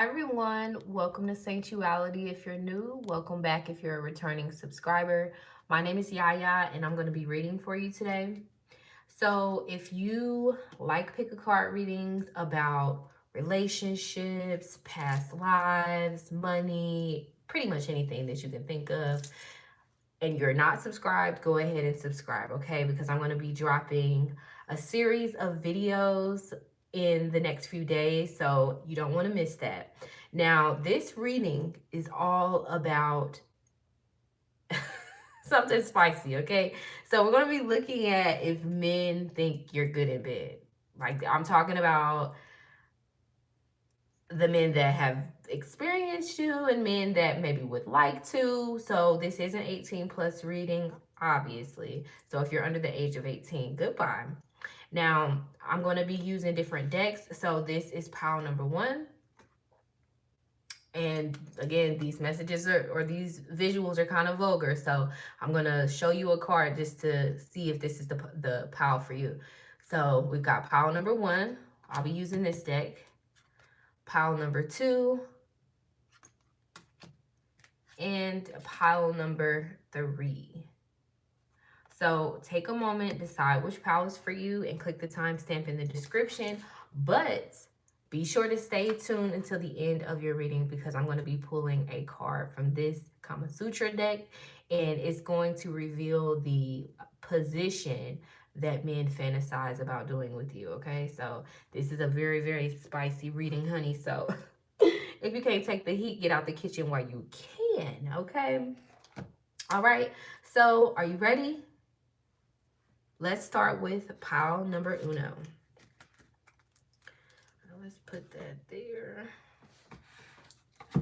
Everyone, welcome to Sanctuality. If you're new, welcome back if you're a returning subscriber. My name is Yaya and I'm going to be reading for you today. So, if you like pick a card readings about relationships, past lives, money, pretty much anything that you can think of, and you're not subscribed, go ahead and subscribe, okay? Because I'm going to be dropping a series of videos in the next few days, so you don't want to miss that. Now, this reading is all about something spicy, okay? So, we're going to be looking at if men think you're good in bed. Like, I'm talking about the men that have experienced you and men that maybe would like to. So this is an 18 plus reading, obviously. So if you're under the age of 18, goodbye. Now, I'm going to be using different decks. So this is pile number one. And again, these messages or these visuals are kind of vulgar. So I'm going to show you a card just to see if this is the pile for you. So we've got pile number one. I'll be using this deck. Pile number two, and pile number three. So take a moment, decide which pile is for you, and click the timestamp in the description. But be sure to stay tuned until the end of your reading because I'm going to be pulling a card from this Kama Sutra deck, and it's going to reveal the position that men fantasize about doing with you, okay? So this is a very, very spicy reading, honey. So if you can't take the heat, get out the kitchen while you can, okay? All right, so are you ready? Let's start with pile number uno. Let's put that there. So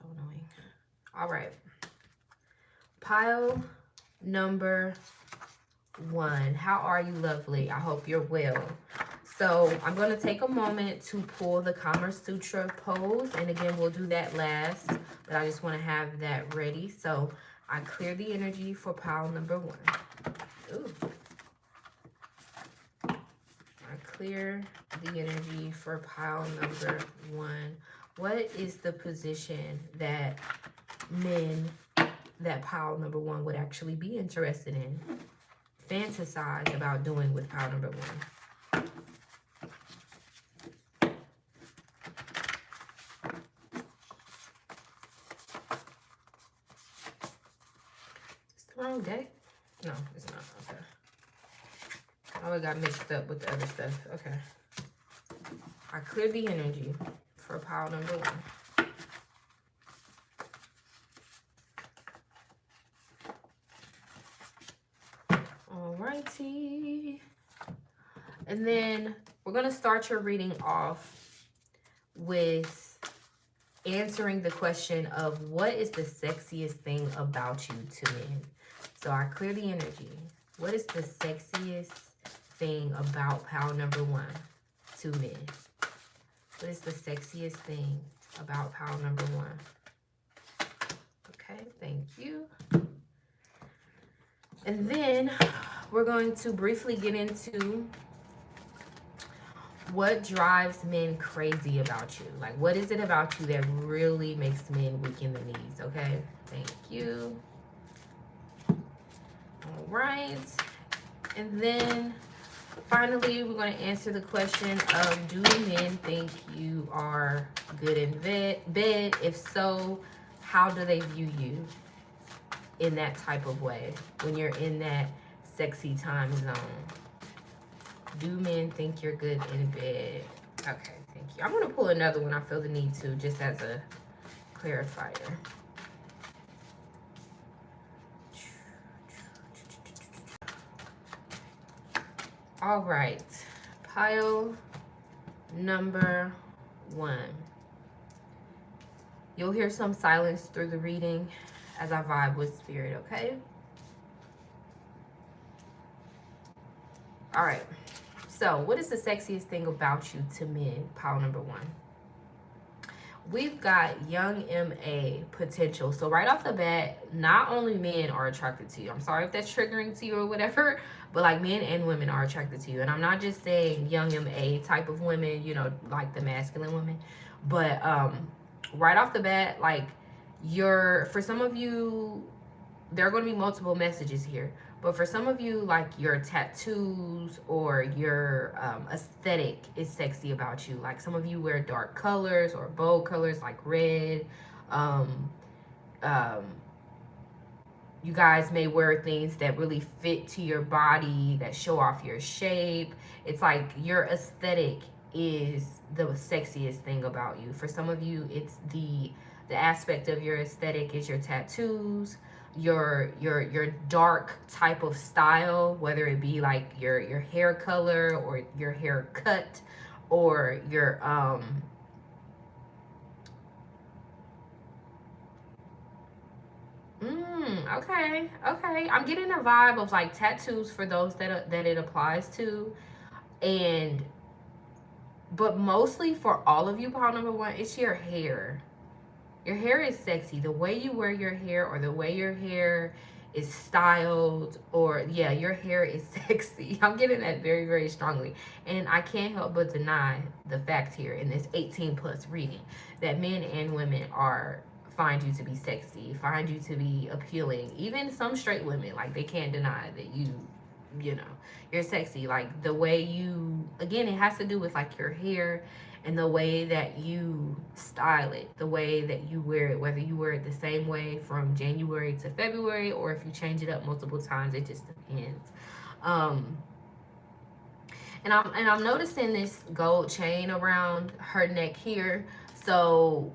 annoying. All right. Pile number one. How are you, lovely? I hope you're well. So I'm going to take a moment to pull the Kama Sutra pose. And again, we'll do that last. But I just want to have that ready. So I clear the energy for pile number one. Ooh. I clear the energy for pile number one. What is the position that men that pile number one would actually be interested in, fantasize about doing with pile number one? Is the wrong deck? No, it's not. Okay. Oh, it got mixed up with the other stuff. Okay. I cleared the energy for pile number one. Alrighty. And then we're going to start your reading off with answering the question of what is the sexiest thing about you to men. So I clear the energy. What is the sexiest thing about pile number one to men? What is the sexiest thing about pile number one? Okay, thank you. And then we're going to briefly get into what drives men crazy about you. Like, what is it about you that really makes men weak in the knees? Okay, thank you. All right. And then finally, we're going to answer the question of, do men think you are good in bed? If so, how do they view you in that type of way when you're in that sexy time zone? Do men think you're good in bed? Okay, thank you. I'm going to pull another one. I feel the need to, just as a clarifier. All right, pile number one. You'll hear some silence through the reading as I vibe with spirit, okay? All right. So, what is the sexiest thing about you to men? Pile number one. we've got young MA potential. So right off the bat, not only men are attracted to you. I'm sorry if that's triggering to you or whatever, but like men and women are attracted to you. And I'm not just saying young MA type of women, you know, like the masculine women, but right off the bat, like you're, for some of you, there are going to be multiple messages here, but for some of you, like your tattoos or your aesthetic is sexy about you. Like some of you wear dark colors or bold colors like red. um, um, you guys may wear things that really fit to your body, that show off your shape. It's like your aesthetic is the sexiest thing about you. For some of you, it's the aspect of your aesthetic is your tattoos, your dark type of style, whether it be like your hair color or your hair cut or your okay, okay. I'm getting a vibe of like tattoos for those that it applies to, and but mostly for all of you, pile number one, it's your hair. Your hair is sexy. The way you wear your hair, or the way your hair is styled, or yeah, your hair is sexy. I'm getting that very, very strongly, and I can't help but deny the fact here in this 18 plus reading that men and women are find you to be sexy, find you to be appealing. Even some straight women, like they can't deny that you know, you're sexy. Like the way you, again, it has to do with like your hair and the way that you style it, the way that you wear it, whether you wear it the same way from January to February or if you change it up multiple times, it just depends. Um, and I'm noticing this gold chain around her neck here. So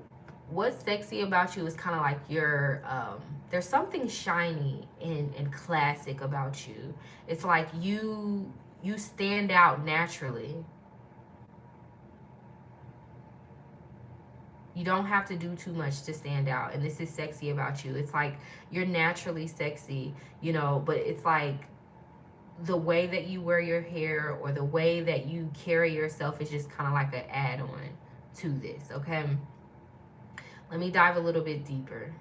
what's sexy about you is kind of like your there's something shiny and classic about you. It's like you stand out naturally. You don't have to do too much to stand out, and this is sexy about you. It's like you're naturally sexy, you know, but it's like the way that you wear your hair or the way that you carry yourself is just kind of like an add-on to this. Okay, let me dive a little bit deeper.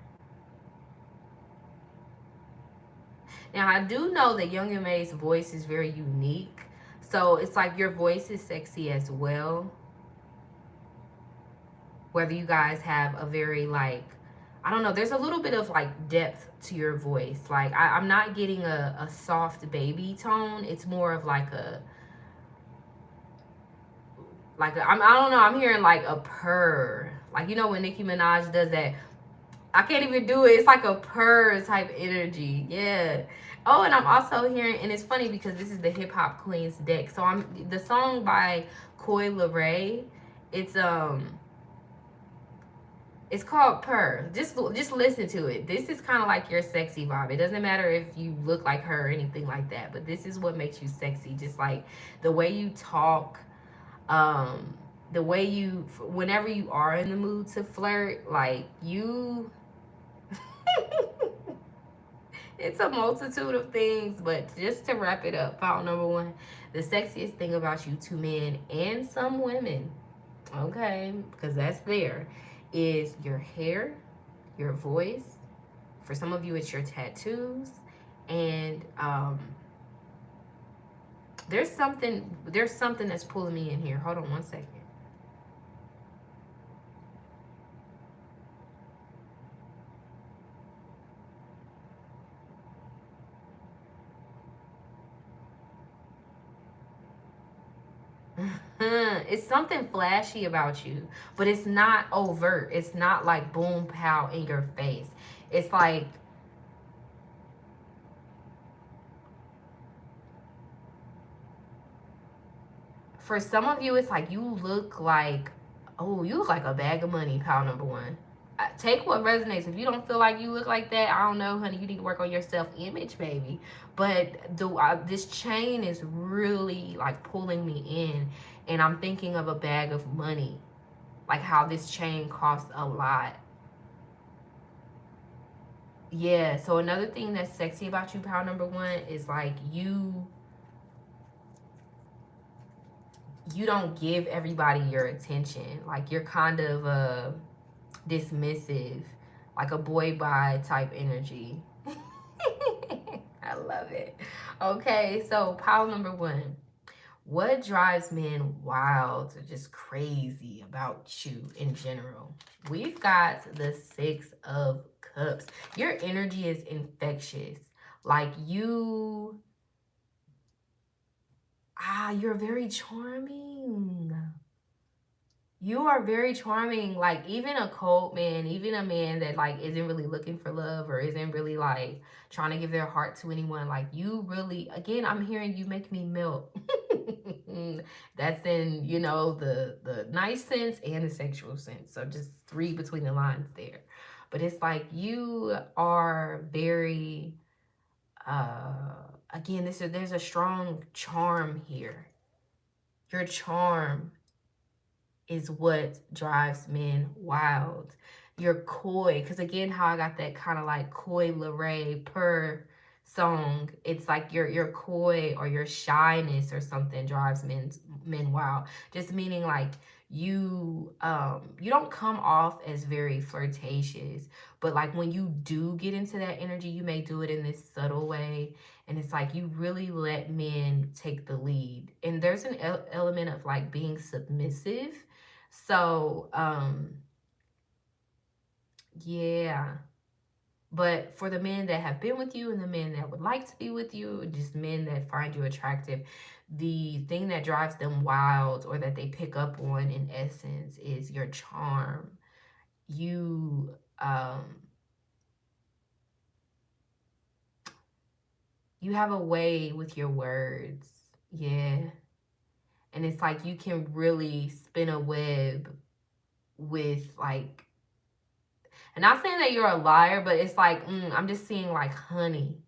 Now, I do know that Young M.A.'s voice is very unique, so it's like your voice is sexy as well. Whether you guys have a very like, I don't know, there's a little bit of like depth to your voice. Like I'm not getting a soft baby tone. It's more of like a I don't know, I'm hearing like a purr. Like, you know, when Nicki Minaj does that, I can't even do it. It's like a purr type energy. Yeah. Oh, and I'm also hearing, and it's funny because this is the Hip Hop Queens deck. So I'm the song by Coi Leray. It's it's called Purr. Just listen to it. This is kind of like your sexy vibe. It doesn't matter if you look like her or anything like that, but this is what makes you sexy. Just like the way you talk, the way you, whenever you are in the mood to flirt, like you it's a multitude of things, but just to wrap it up, file number one, the sexiest thing about you to men and some women, okay, because that's there, is your hair, your voice. For some of you, it's your tattoos, and there's something that's pulling me in here. Hold on one second. It's something flashy about you, but it's not overt. It's not like boom pow in your face. It's like, for some of you, it's like you look like, oh, you look like a bag of money, pal number one. Take what resonates. If you don't feel like you look like that, I don't know, honey. You need to work on your self-image, baby. But this chain is really like pulling me in, and I'm thinking of a bag of money, like how this chain costs a lot. Yeah. So another thing that's sexy about you, pal number one, is like you don't give everybody your attention. Like you're kind of dismissive, like a boy bye type energy. I love it. Okay, so pile number one. What drives men wild or just crazy about you in general? We've got the Six of Cups. Your energy is infectious. Like you're very charming. You are very charming. Like, even a cold man, even a man that like isn't really looking for love or isn't really like trying to give their heart to anyone, like you really, again, I'm hearing you make me melt. That's in, the nice sense and the sexual sense. So just read between the lines there. But it's like you are very again, there's a strong charm here. Your charm is what drives men wild. You're coy, because again, how I got that kind of like coy Lorraine per song. It's like your coy or your shyness or something drives men wild. Just meaning like you don't come off as very flirtatious, but like when you do get into that energy, you may do it in this subtle way, and it's like you really let men take the lead, and there's an element of like being submissive. So, yeah. But for the men that have been with you and the men that would like to be with you, just men that find you attractive, the thing that drives them wild or that they pick up on in essence is your charm. You you have a way with your words. Yeah. And it's like you can really spin a web with like, and not saying that you're a liar, but it's like I'm just seeing like honey,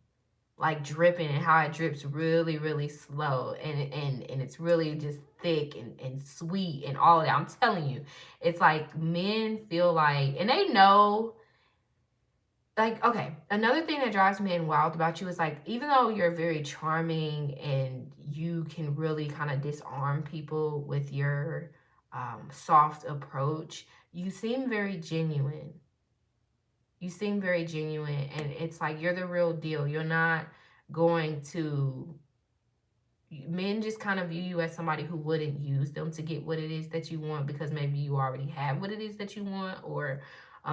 like dripping, and how it drips really, really slow, and it's really just thick and sweet and all of that. I'm telling you, it's like men feel like, and they know. Like, okay, another thing that drives men wild about you is like, even though you're very charming and you can really kind of disarm people with your soft approach, you seem very genuine. You seem very genuine, and it's like you're the real deal. You're not going to, men just kind of view you as somebody who wouldn't use them to get what it is that you want, because maybe you already have what it is that you want, or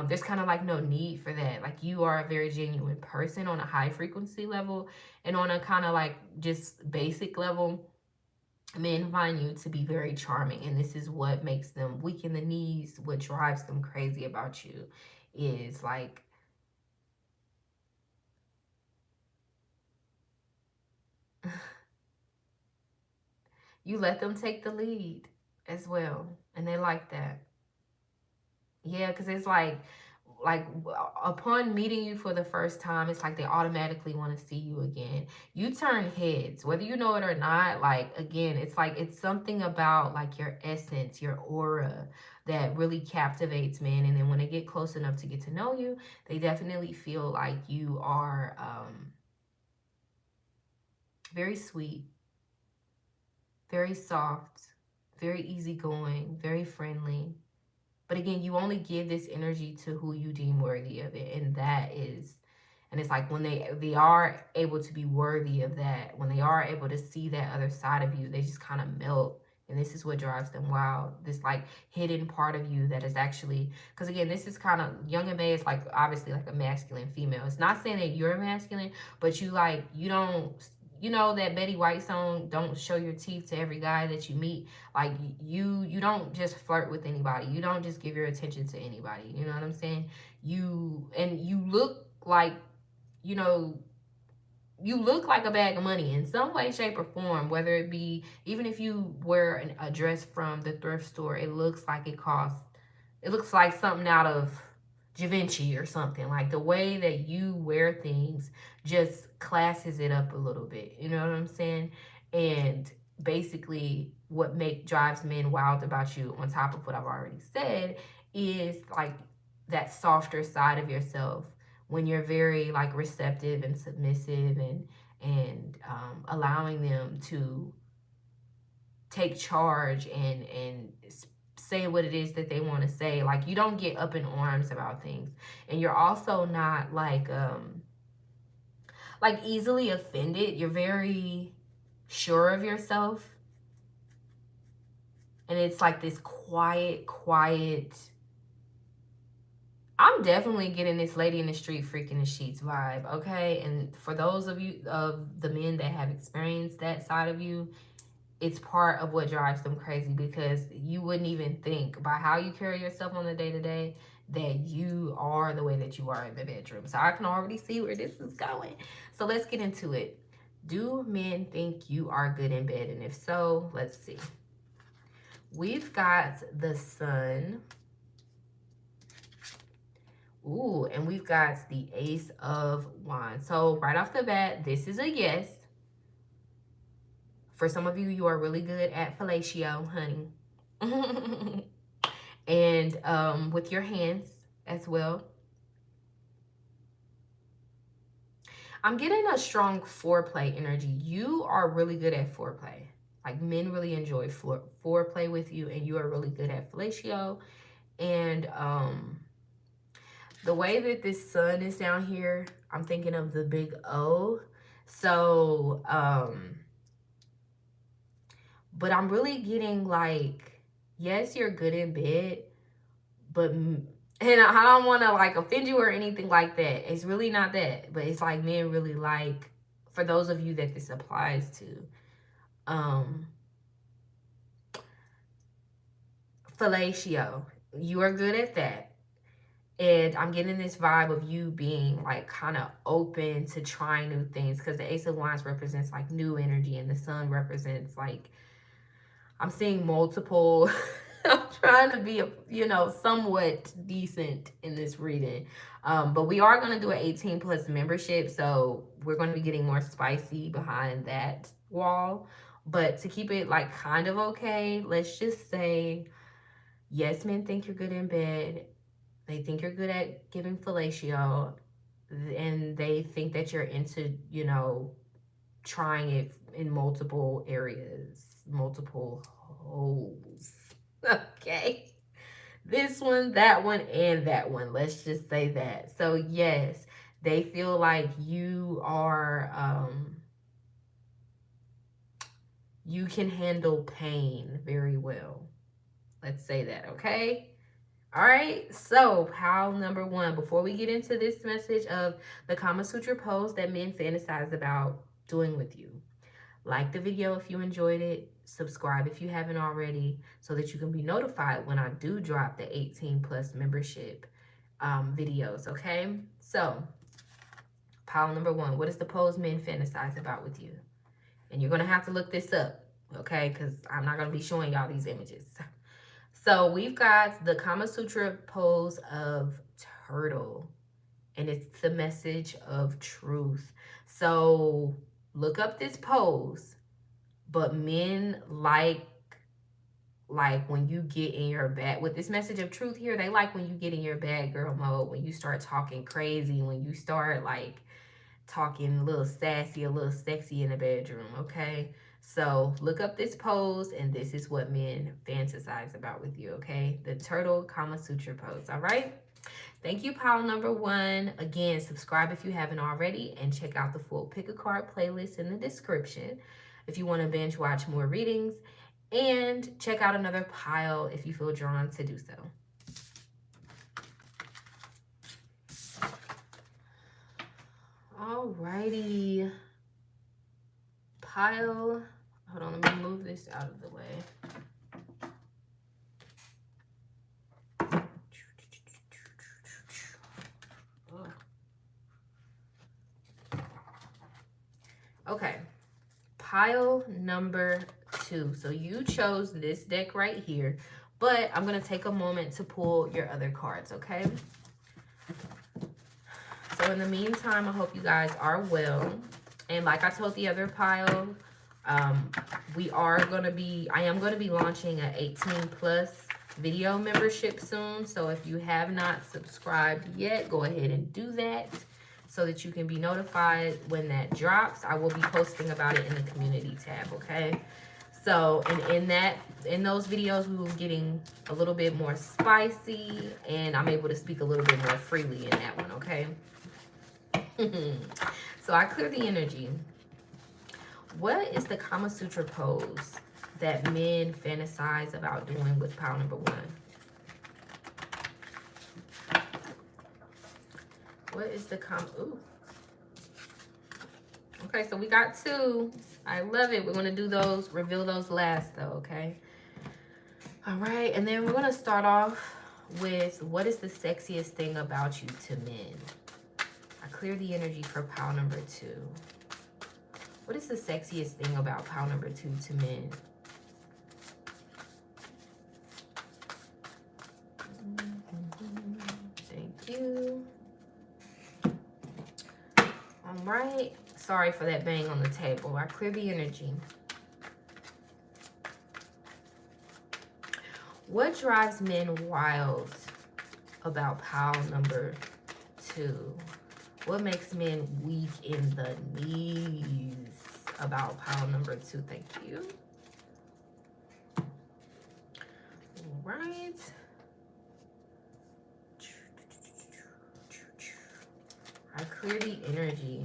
there's kind of like no need for that. Like, you are a very genuine person on a high frequency level, and on a kind of like just basic level, men find you to be very charming, and this is what makes them weak in the knees. What drives them crazy about you is like, you let them take the lead as well, and they like that. Yeah, because it's like upon meeting you for the first time, it's like they automatically want to see you again. You turn heads whether you know it or not. Like, again, it's like it's something about like your essence, your aura, that really captivates men, and then when they get close enough to get to know you, they definitely feel like you are very sweet, very soft, very easygoing, very friendly. But again, you only give this energy to who you deem worthy of it. And that is, and it's like when they are able to be worthy of that, when they are able to see that other side of you, they just kind of melt. And this is what drives them wild. This like hidden part of you that is actually, because again, this is kind of young and May is like obviously like a masculine female. It's not saying that you're masculine, but you don't, that Betty White song, "Don't show your teeth to every guy that you meet." Like, you don't just flirt with anybody. You don't just give your attention to anybody. You know what I'm saying? You look like, you know, you look like a bag of money in some way, shape, or form. Whether it be, even if you wear a dress from the thrift store, it looks like it looks like something out of Givenchy or something. Like, the way that you wear things just classes it up a little bit. You know what I'm saying? And basically, what make drives men wild about you, on top of what I've already said, is like that softer side of yourself, when you're very like receptive and submissive, and allowing them to take charge and say what it is that they want to say. Like, you don't get up in arms about things. And you're also not like easily offended. You're very sure of yourself. And it's like this quiet, I'm definitely getting this lady in the street freaking the sheets vibe, okay? And for those of you, of the men that have experienced that side of you, it's part of what drives them crazy, because you wouldn't even think by how you carry yourself on the day-to-day that you are the way that you are in the bedroom. So I can already see where this is going. So let's get into it. Do men think you are good in bed? And if so, let's see. We've got the Sun. Ooh, and we've got the Ace of Wands. So right off the bat, this is a yes. For some of you, you are really good at fellatio, honey. And with your hands as well. I'm getting a strong foreplay energy. You are really good at foreplay. Like, men really enjoy foreplay with you, and you are really good at fellatio. And the way that this Sun is down here, I'm thinking of the big O. So, but I'm really getting like, yes, you're good in bed, but, and I don't want to like offend you or anything like that. It's really not that, but it's like men really like, for those of you that this applies to, fellatio. You are good at that. And I'm getting this vibe of you being like kind of open to trying new things, because the Ace of Wands represents like new energy, and the Sun represents like, I'm seeing multiple. I'm trying to be, somewhat decent in this reading. But we are going to do an 18 plus membership. So we're going to be getting more spicy behind that wall. But to keep it like kind of okay, let's just say, yes, men think you're good in bed. They think you're good at giving fellatio. And they think that you're into, trying it in multiple areas, multiple holes. Okay. This one, that one, and that one. Let's just say that. So yes, they feel like you are, you can handle pain very well. Let's say that, okay? All right, so pile number one, before we get into this message of the Kama Sutra pose that men fantasize about doing with you, like the video if you enjoyed it, subscribe if you haven't already, so that you can be notified when I do drop the 18 plus membership videos, okay? So, pile number one, what is the pose men fantasize about with you? And you're going to have to look this up, okay? Because I'm not going to be showing y'all these images. So we've got the Kama Sutra pose of turtle, and it's the message of truth. So look up this pose, but men like when you get in your bag with this message of truth here. They like when you get in your bad girl mode, when you start talking crazy, when you start like talking a little sassy, a little sexy in the bedroom, okay? So look up this pose, and this is what men fantasize about with you, okay? The turtle Kama Sutra pose, all right? Thank you, pile number one. Again, subscribe if you haven't already, and check out the full pick a card playlist in the description if you want to binge watch more readings, and check out another pile if you feel drawn to do so. Alrighty. Pile. Hold on, let me move this out of the way. Okay. Pile number two. So you chose this deck right here, but I'm going to take a moment to pull your other cards, okay? So in the meantime, I hope you guys are well. And like I told the other pile, I am going to be launching an 18 plus video membership soon. So if you have not subscribed yet, go ahead and do that so that you can be notified when that drops. I will be posting about it in the community tab, okay? So, and in those videos, we were getting a little bit more spicy, and I'm able to speak a little bit more freely in that one, okay? So I clear the energy. What is the Kama Sutra pose that men fantasize about doing with pile number 1? What is the Ooh. Okay, so we got 2. I love it. We're going to do those, reveal those last though, okay? All right, and then we're going to start off with what is the sexiest thing about you to men? I clear the energy for pile number 2. What is the sexiest thing about pile number 2 to men? Thank you. All right. Sorry for that bang on the table. I clear the energy. What drives men wild about pile number 2? What makes men weak in the knees about pile number 2? Thank you. All right. I clear the energy.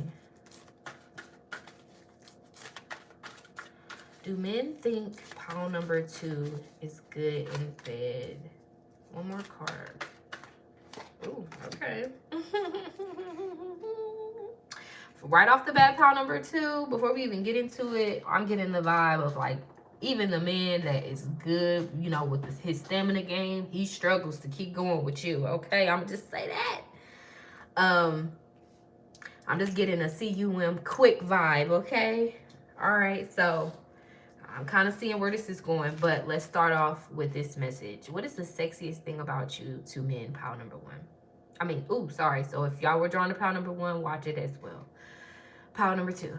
Do men think pile number 2 is good in bed? One more card. Ooh, okay. Right off the bat, pile number 2, before we even get into it, I'm getting the vibe of like, even the man that is good, you know, with his stamina game, he struggles to keep going with you, okay? I'm just say that. I'm just getting a CUM quick vibe, okay? All right, so I'm kind of seeing where this is going, but let's start off with this message. What is the sexiest thing about you to men, pile number 1? I mean, ooh, sorry. So if y'all were drawn to pile number 1, watch it as well. Pile number 2.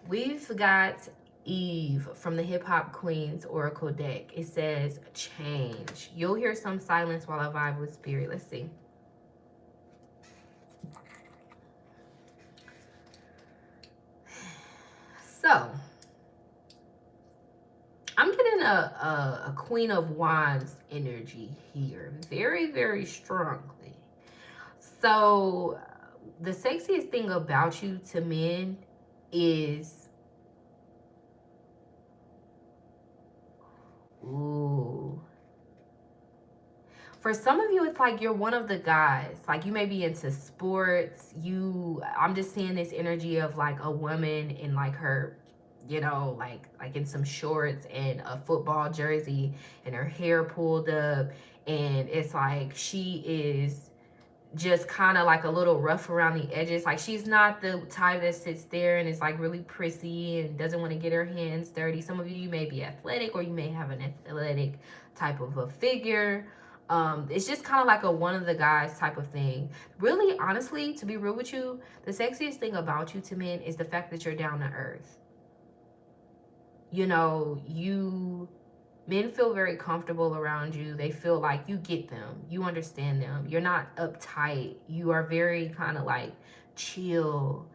We've got Eve from the Hip Hop Queens Oracle deck. It says change. You'll hear some silence while I vibe with spirit. Let's see. So, I'm getting a Queen of Wands energy here. Very, very strongly. So, the sexiest thing about you to men is... Ooh. For some of you, it's like you're one of the guys. Like, you may be into sports. I'm just seeing this energy of like a woman in like her, you know, like in some shorts and a football jersey and her hair pulled up. And it's like she is just kind of like a little rough around the edges. Like, she's not the type that sits there and is like really prissy and doesn't want to get her hands dirty. Some of you may be athletic, or you may have an athletic type of a figure. It's just kind of like a one of the guys type of thing. Really, honestly, to be real with you, the sexiest thing about you to men is the fact that you're down to earth. You know, men feel very comfortable around you. They feel like you get them. You understand them. You're not uptight. You are very kind of like chill,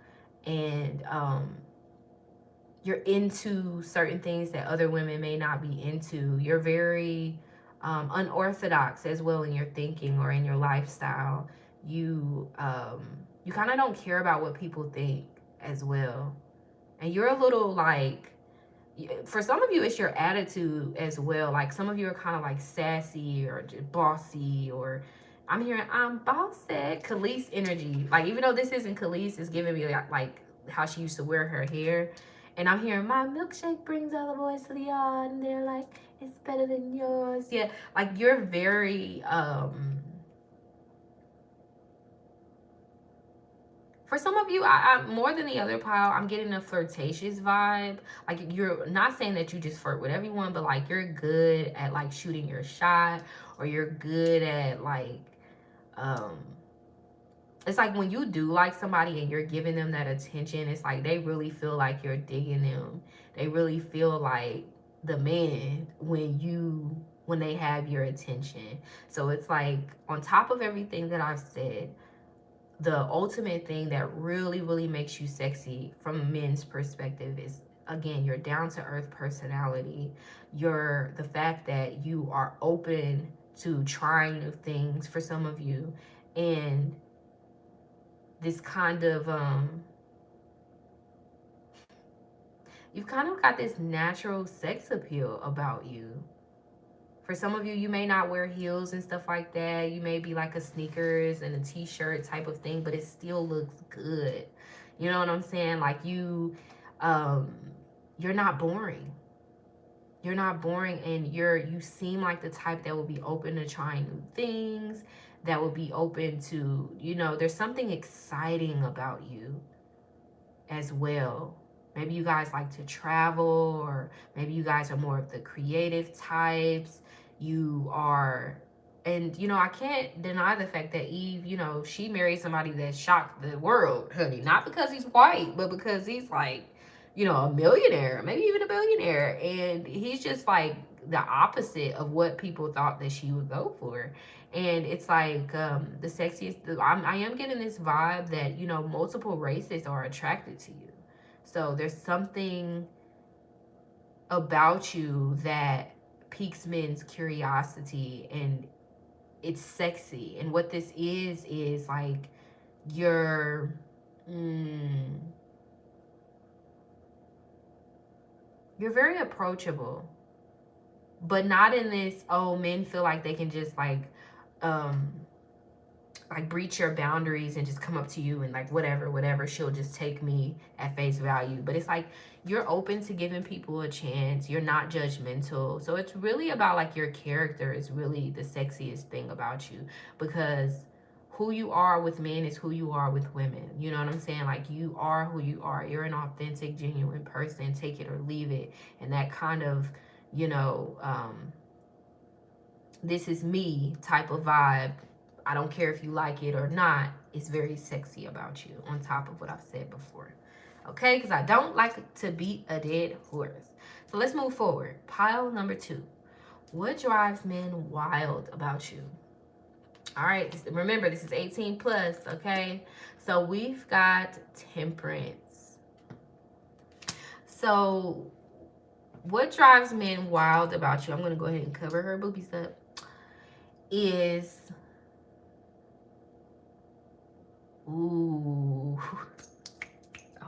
and you're into certain things that other women may not be into. You're very unorthodox as well in your thinking or in your lifestyle. You kind of don't care about what people think as well. And you're a little like, for some of you, it's your attitude as well. Like, some of you are kind of like sassy or bossy, or I'm hearing I'm bossy. Khalees energy. Like, even though this isn't Khalees, it's giving me like how she used to wear her hair. And I'm hearing my milkshake brings all the boys to the yard, and they're like, it's better than yours. Yeah, like you're very for some of you, I more than the other pile, I'm getting a flirtatious vibe. Like, you're not saying that you just flirt with everyone, but like you're good at like shooting your shot, or you're good at like, it's like when you do like somebody and you're giving them that attention, it's like they really feel like you're digging them. They really feel like the man when they have your attention. So it's like, on top of everything that I've said, the ultimate thing that really, really makes you sexy from a men's perspective is again, your down-to-earth personality, the fact that you are open to trying new things for some of you, and this kind of you've kind of got this natural sex appeal about you. For some of you, you may not wear heels and stuff like that. You may be like a sneakers and a t-shirt type of thing, but it still looks good. You know what I'm saying? Like you're not boring. You're not boring, and you seem like the type that will be open to trying new things, that will be open to, there's something exciting about you as well. Maybe you guys like to travel, or maybe you guys are more of the creative types. You are, and I can't deny the fact that Eve, she married somebody that shocked the world, honey. Not because he's white, but because he's like, a millionaire, maybe even a billionaire. And he's just like the opposite of what people thought that she would go for. And it's like the sexiest, I am getting this vibe that, multiple races are attracted to you. So there's something about you that piques men's curiosity, and it's sexy. And what this is like you're very approachable, but not in this, men feel like they can just like breach your boundaries and just come up to you and like whatever, she'll just take me at face value. But it's like you're open to giving people a chance. You're not judgmental. So it's really about like your character is really the sexiest thing about you, because who you are with men is who you are with women. You know what I'm saying? Like you are who you are. You're an authentic, genuine person. Take it or leave it. And that kind of, this is me type of vibe, I don't care if you like it or not, it's very sexy about you, on top of what I've said before. Okay, because I don't like to beat a dead horse. So let's move forward. Pile number 2. What drives men wild about you? All right, remember, this is 18 plus, okay? So we've got temperance. So what drives men wild about you, I'm going to go ahead and cover her boobies up, is... Ooh.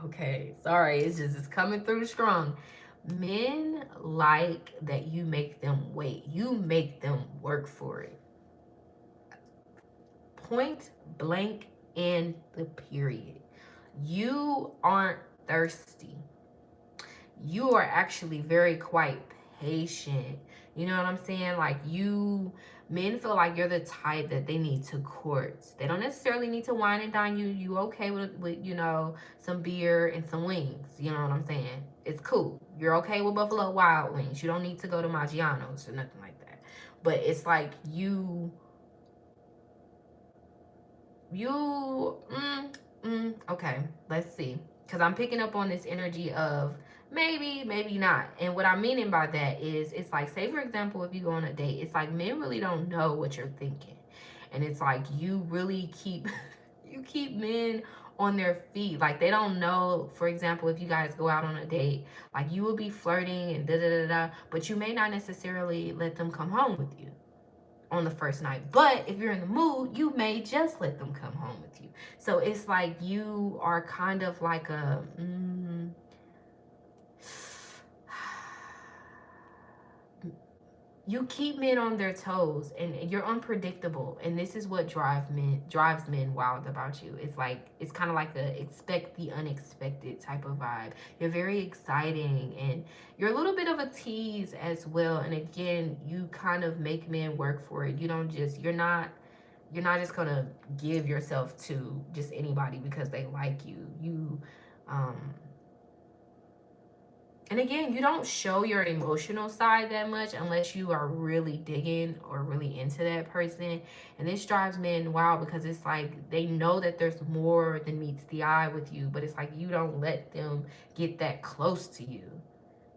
Okay, sorry, it's coming through strong. Men like that you make them wait. You make them work for it. Point blank and the period. You aren't thirsty. You are actually very quite patient. You know what I'm saying? Like men feel like you're the type that they need to court. They don't necessarily need to wine and dine you. You okay with some beer and some wings. You know what I'm saying? It's cool. You're okay with Buffalo Wild Wings. You don't need to go to Maggiano's or nothing like that. But it's like okay, let's see. Because I'm picking up on this energy of maybe not. And what I'm meaning by that is, it's like, say for example, if you go on a date, it's like men really don't know what you're thinking. And it's like you really keep you keep men on their feet. Like they don't know, for example, if you guys go out on a date, like you will be flirting and but you may not necessarily let them come home with you on the first night. But if you're in the mood, you may just let them come home with you. So it's like you are kind of like a you keep men on their toes, and you're unpredictable, and this is what drives men wild about you. It's like it's kind of like a expect the unexpected type of vibe. You're very exciting, and you're a little bit of a tease as well. And again, you kind of make men work for it. You're not just gonna give yourself to just anybody because they like you. And again, you don't show your emotional side that much unless you are really digging or really into that person. And this drives men wild because it's like they know that there's more than meets the eye with you, but it's like you don't let them get that close to you.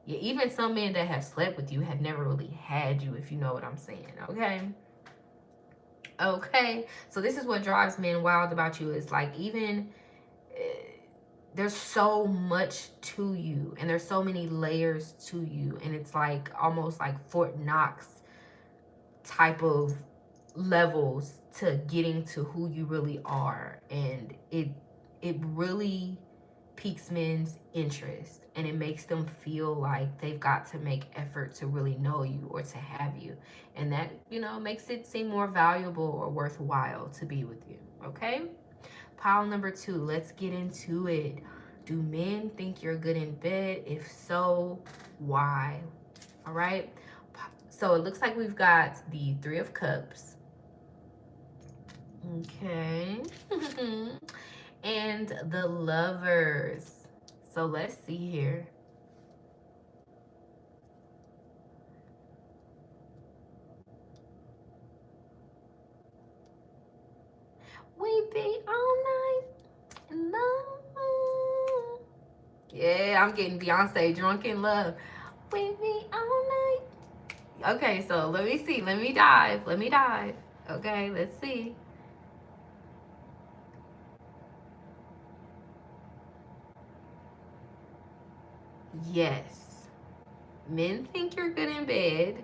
Yeah, even some men that have slept with you have never really had you, if you know what I'm saying, okay? Okay, so this is what drives men wild about you. It's like even... there's so much to you, and there's so many layers to you, and it's like almost like Fort Knox type of levels to getting to who you really are. And it really piques men's interest, and it makes them feel like they've got to make effort to really know you or to have you, and that, you know, makes it seem more valuable or worthwhile to be with you. Okay, pile number 2, let's get into it. Do men think you're good in bed? If so, why? All right, so it looks like we've got the 3 of Cups. Okay. And the Lovers. So let's see here. We be all night in love. Yeah, I'm getting Beyonce drunk in love. We be all night. Okay, so let me see. Let me dive. Let me dive. Okay, let's see. Yes. Men think you're good in bed,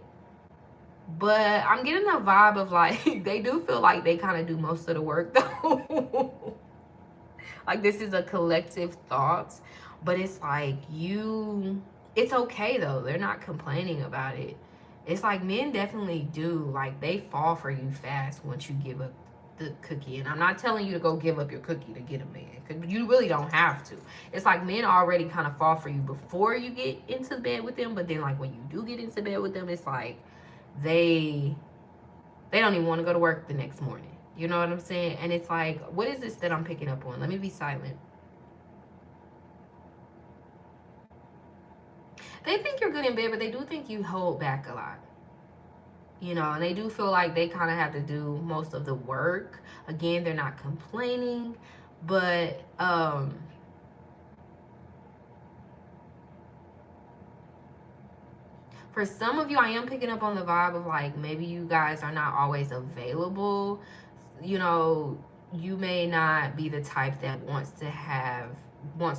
but I'm getting a vibe of like they do feel like they kind of do most of the work though. Like this is a collective thought, but it's like it's okay though. They're not complaining about it. It's like men definitely do. Like they fall for you fast once you give up the cookie. And I'm not telling you to go give up your cookie to get a man, because you really don't have to. It's like men already kind of fall for you before you get into bed with them, but then like when you do get into bed with them, it's like they they don't even want to go to work the next morning. You know what I'm saying? And it's like, what is this that I'm picking up on? Let me be silent. They think you're good in bed, but they do think you hold back a lot. You know, and they do feel like they kind of have to do most of the work. Again, they're not complaining, but for some of you, I am picking up on the vibe of like maybe you guys are not always available. You know, you may not be the type that wants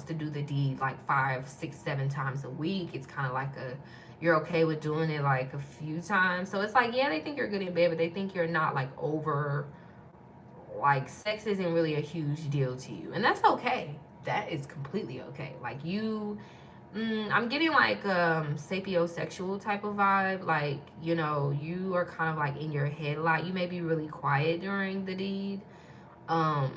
to do the deed like 5, 6, 7 times a week. It's kind of like you're okay with doing it like a few times. So it's like, yeah, they think you're good in bed, but they think you're not like over, like sex isn't really a huge deal to you. And that's okay. That is completely okay. Like I'm getting like sapiosexual type of vibe. Like, you know, you are kind of like in your head a lot. You may be really quiet during the deed. Um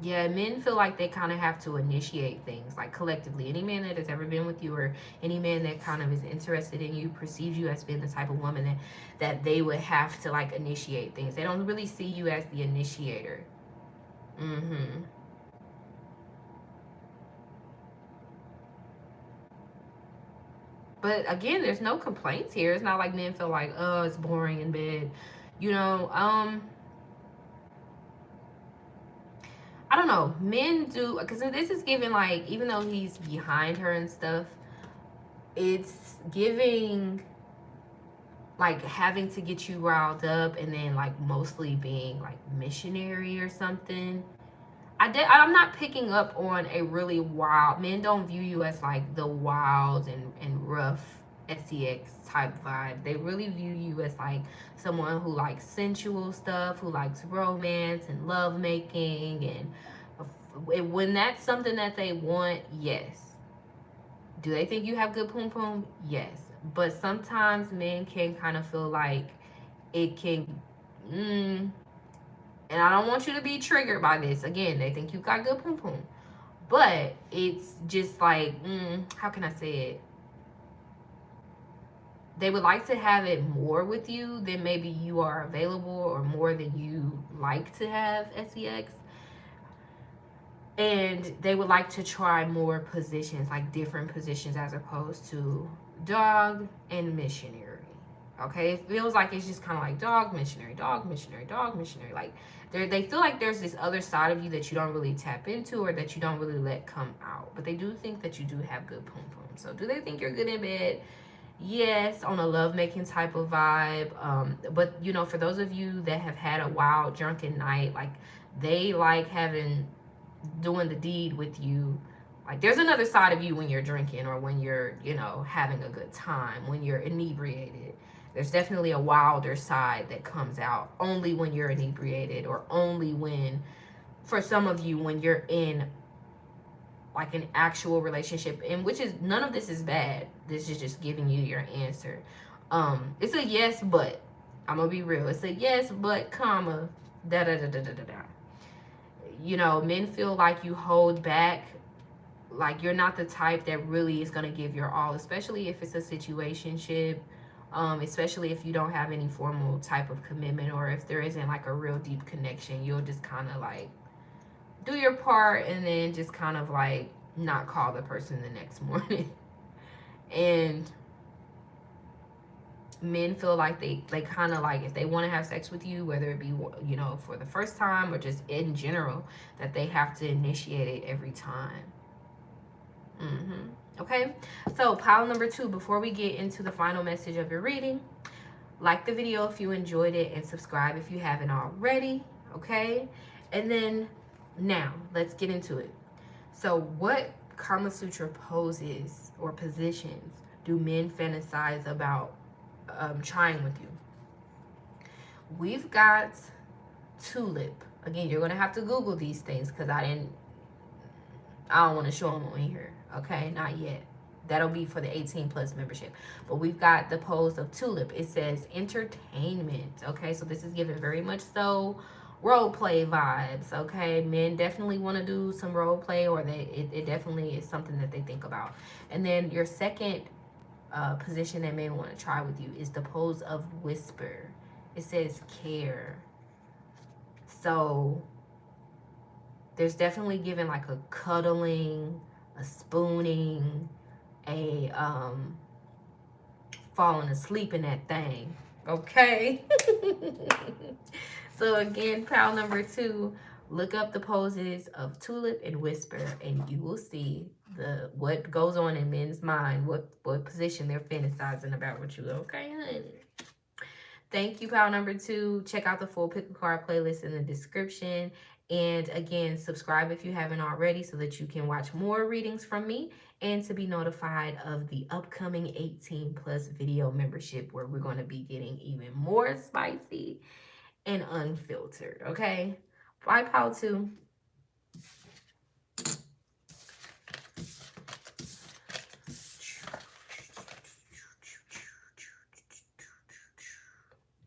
yeah, men feel like they kind of have to initiate things, like collectively. Any man that has ever been with you, or any man that kind of is interested in you, perceives you as being the type of woman that they would have to like initiate things. They don't really see you as the initiator. Mm-hmm. But again, there's no complaints here. It's not like men feel like, oh, it's boring in bed. You know, I don't know. Men do, because this is giving like, even though he's behind her and stuff, it's giving like having to get you riled up, and then like mostly being like missionary or something. I'm not picking up on a really wild. Men don't view you as like the wild and rough sex type vibe. They really view you as like someone who likes sensual stuff, who likes romance and love making, and when that's something that they want, yes. Do they think you have good poom poom? Yes. But sometimes men can kind of feel like it can. Mm, and I don't want you to be triggered by this. Again, they think you got good poom poom. But it's just like, how can I say it? They would like to have it more with you than maybe you are available, or more than you like to have sex. And they would like to try more positions, like different positions, as opposed to dog and missionary. Okay, it feels like it's just kind of like dog missionary, dog missionary, dog missionary. Like they feel like there's this other side of you that you don't really tap into, or that you don't really let come out. But they do think that you do have good poom poom. So do they think you're good in bed? yes, on a lovemaking type of vibe. But you know, for those of you that have had a wild drunken night, like they like doing the deed with you. Like there's another side of you when you're drinking or when you're, you know, having a good time, when you're inebriated. There's definitely a wilder side that comes out only when you're inebriated, or only when, for some of you, when you're in like an actual relationship, and which is, none of this is bad. This is just giving you your answer. It's a yes, but I'm gonna be real. It's a yes, but comma, da da da da da da da. You know, men feel like you hold back, like you're not the type that really is gonna give your all, especially if it's a situationship. Especially if you don't have any formal type of commitment, or if there isn't like a real deep connection, you'll just kind of like do your part and then just kind of like not call the person the next morning. And men feel like they kind of like, if they want to have sex with you, whether it be, you know, for the first time or just in general, that they have to initiate it every time. Okay, so pile number 2, before we get into the final message of your reading, like the video if you enjoyed it, and subscribe if you haven't already. Okay, and then now let's get into it. So what Kama Sutra poses or positions do men fantasize about trying with you? We've got tulip. Again, you're gonna have to Google these things because I don't want to show them on here. Okay, not yet. That'll be for the 18 plus membership. But we've got the pose of tulip. It says entertainment. Okay, so this is given very much so role play vibes. Okay, men definitely want to do some role play, or it definitely is something that they think about. And then your second position that men want to try with you is the pose of whisper. It says care. So there's definitely given like a cuddling, a spooning, a falling asleep in that thing. Okay. So again, pile number 2, look up the poses of tulip and whisper, and you will see what goes on in men's mind, what position they're fantasizing about with you. Okay, honey. Thank you, pile number 2. Check out the full pick a card playlist in the description. And again, subscribe if you haven't already so that you can watch more readings from me and to be notified of the upcoming 18 plus video membership, where we're going to be getting even more spicy and unfiltered. Okay? Bye, pile 2.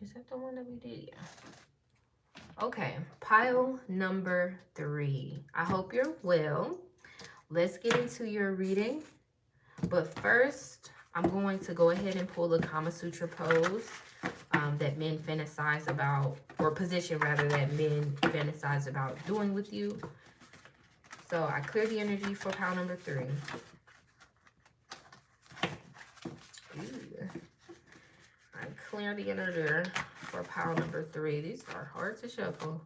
Is that the one that we did? Yeah. Okay, pile number 3. I hope you're well. Let's get into your reading. But first, I'm going to go ahead and pull the Kama Sutra pose that men fantasize about, or position rather, that men fantasize about doing with you. So I clear the energy for pile number 3. Ooh. I clear the energy for pile number 3. These are hard to shuffle.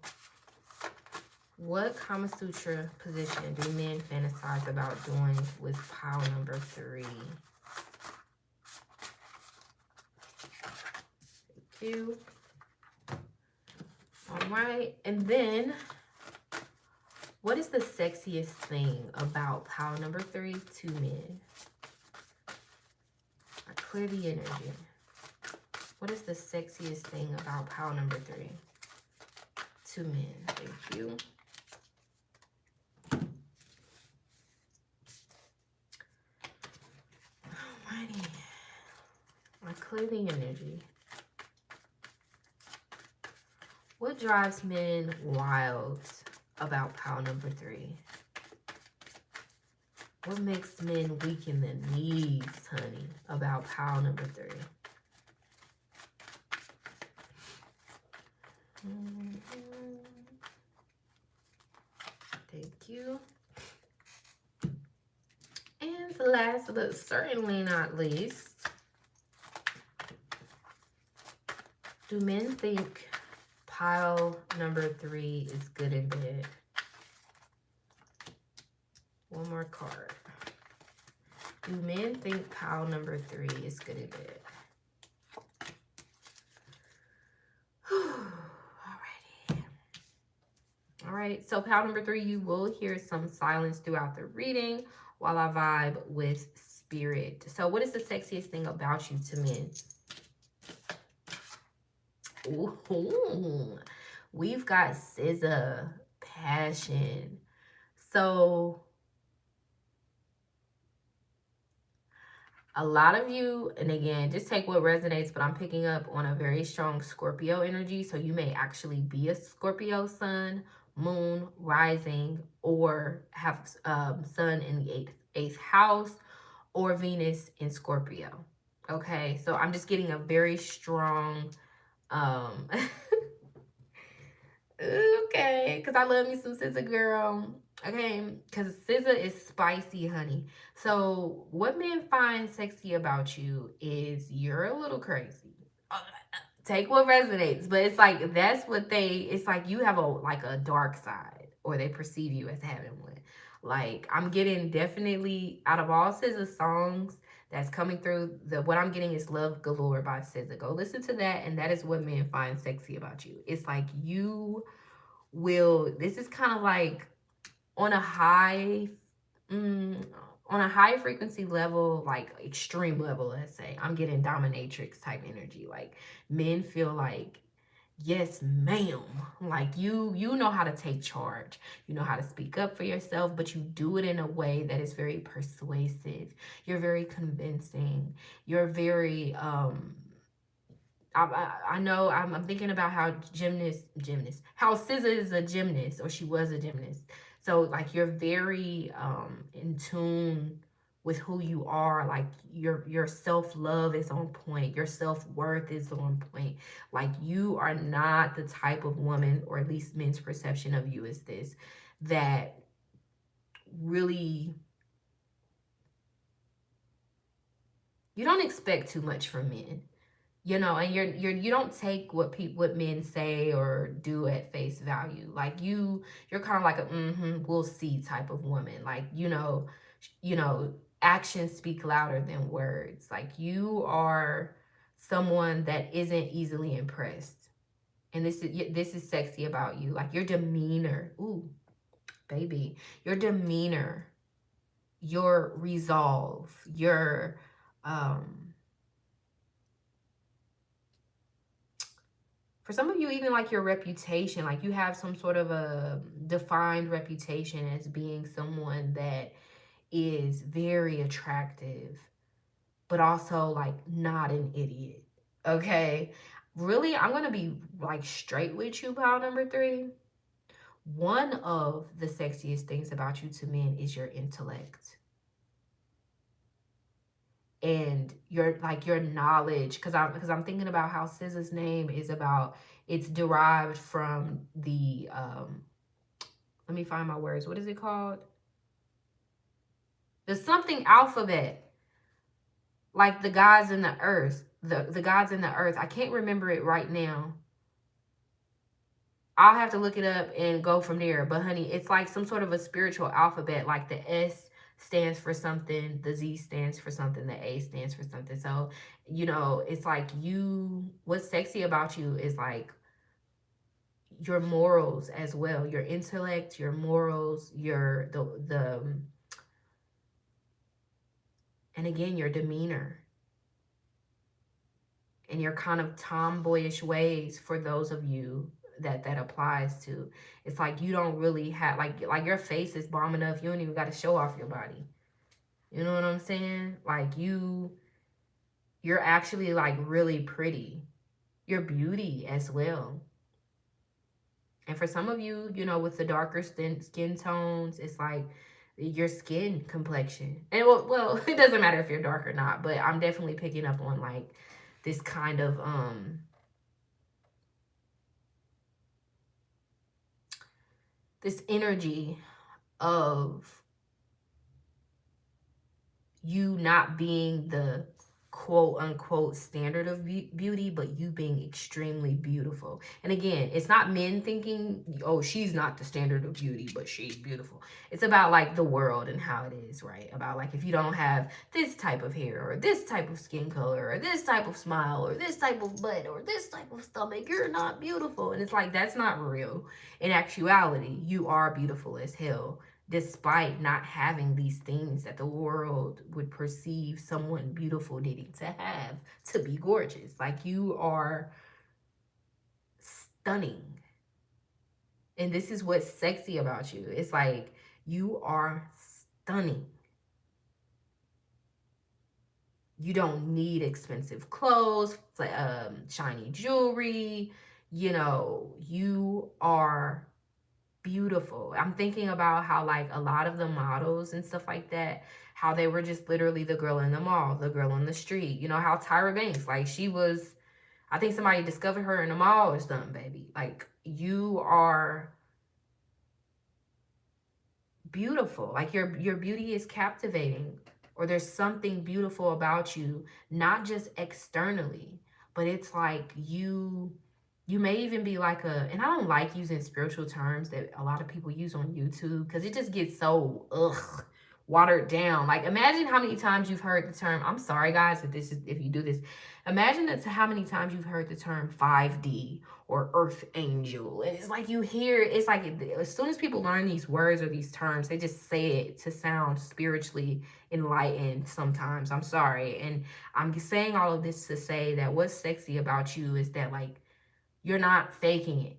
What Kama Sutra position do men fantasize about doing with pile number 3? Thank you. All right. And then, what is the sexiest thing about pile number 3 to men? I clear the energy. What is the sexiest thing about pile number 3 to men? Thank you. Alrighty. I clear the energy. What drives men wild about pile number 3? What makes men weak in the knees, honey, about pile number 3? Thank you. And last but certainly not least, do men think pile number 3 is good in bed? One more card. Do men think pile number 3 is good or bad? Alrighty. All right, so pile number 3, you will hear some silence throughout the reading while I vibe with spirit. So what is the sexiest thing about you to men? Ooh, we've got SZA, passion. So a lot of you, and again, just take what resonates, but I'm picking up on a very strong Scorpio energy. So you may actually be a Scorpio sun, moon, rising, or have sun in the eighth house, or Venus in Scorpio. Okay, so I'm just getting a very strong um okay, because I love me some SZA, girl. Okay, because SZA is spicy, honey. So what men find sexy about you is you're a little crazy. Take what resonates, but it's like that's what it's like you have a dark side, or they perceive you as having one. Like I'm getting definitely out of all SZA songs that's coming through, what I'm getting is Love Galore by SZA. Go listen to that, and that is what men find sexy about you. It's like this is kind of like on a high mm, on a high frequency level, like extreme level, let's say. I'm getting dominatrix type energy. Like men feel like, yes, ma'am. Like you know how to take charge. You know how to speak up for yourself, but you do it in a way that is very persuasive. You're very convincing. You're very I know I'm thinking about how how SZA is a gymnast, or she was a gymnast. So like you're very in tune with who you are. Like your self-love is on point. Your self-worth is on point. Like you are not the type of woman, or at least men's perception of you is this, that really, you don't expect too much from men. And you don't take what men say or do at face value. Like you're kind of like a we'll see type of woman. Like you know actions speak louder than words. Like you are someone that isn't easily impressed, and this is sexy about you. Like your demeanor, ooh baby, your demeanor, your resolve, your for some of you, even like your reputation, like you have some sort of a defined reputation as being someone that is very attractive, but also like not an idiot. Okay. Really, I'm going to be like straight with you, pal number 3. One of the sexiest things about you to men is your intellect and your knowledge, because I'm thinking about how SZA's name is about, it's derived from the let me find my words, what is it called, the something alphabet, like the gods in the earth, the gods in the earth. I can't remember it right now. I'll have to look it up and go from there. But honey, it's like some sort of a spiritual alphabet. Like the S stands for something, the Z stands for something, the A stands for something. So, it's like what's sexy about you is like your morals as well, your intellect, your morals, and again, your demeanor and your kind of tomboyish ways. For those of you that applies to, it's like you don't really have like your face is bomb enough, you don't even got to show off your body. You know what I'm saying? Like you're actually like really pretty. Your beauty as well. And for some of you, with the darker skin tones, it's like your skin complexion. And well, it doesn't matter if you're dark or not, but I'm definitely picking up on like this kind of this energy of you not being the quote unquote standard of beauty, but you being extremely beautiful. And again, it's not men thinking, oh, she's not the standard of beauty, but she's beautiful. It's about like the world and how it is, right? About like if you don't have this type of hair or this type of skin color or this type of smile or this type of butt or this type of stomach, you're not beautiful. And it's like, that's not real. In actuality, you are beautiful as hell, despite not having these things that the world would perceive someone beautiful needing to have to be gorgeous. Like, you are stunning. And this is what's sexy about you. It's like, you are stunning. You don't need expensive clothes, shiny jewelry. You know, you are beautiful. I'm thinking about how like a lot of the models and stuff like that, how they were just literally the girl in the mall, the girl on the street. You know how Tyra Banks, like she was, I think somebody discovered her in the mall or something, baby. Like, you are beautiful. Like, your beauty is captivating, or there's something beautiful about you, not just externally, but it's like you may even be like a, and I don't like using spiritual terms that a lot of people use on YouTube because it just gets so watered down. Like, imagine how many times you've heard the term, I'm sorry guys if you do this, imagine that's how many times you've heard the term 5D or earth angel. And it's like, you hear, it's like as soon as people learn these words or these terms, they just say it to sound spiritually enlightened sometimes. I'm sorry. And I'm saying all of this to say that what's sexy about you is that, like, you're not faking it.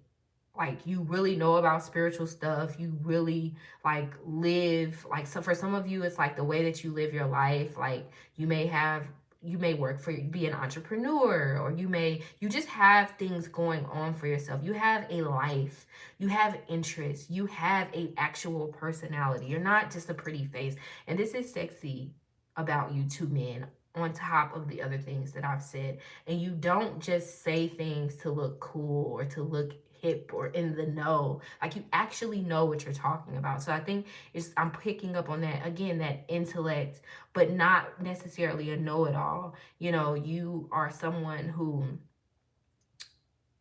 Like, you really know about spiritual stuff. You really like live, like, so for some of you it's like the way that you live your life. Like, you may work for, be an entrepreneur, or you just have things going on for yourself. You have a life, you have interests, you have a actual personality. You're not just a pretty face. And this is sexy about you to men, on top of the other things that I've said. And you don't just say things to look cool or to look hip or in the know. Like, you actually know what you're talking about. So I think I'm picking up on that again, that intellect, but not necessarily a know-it-all. You know, you are someone who,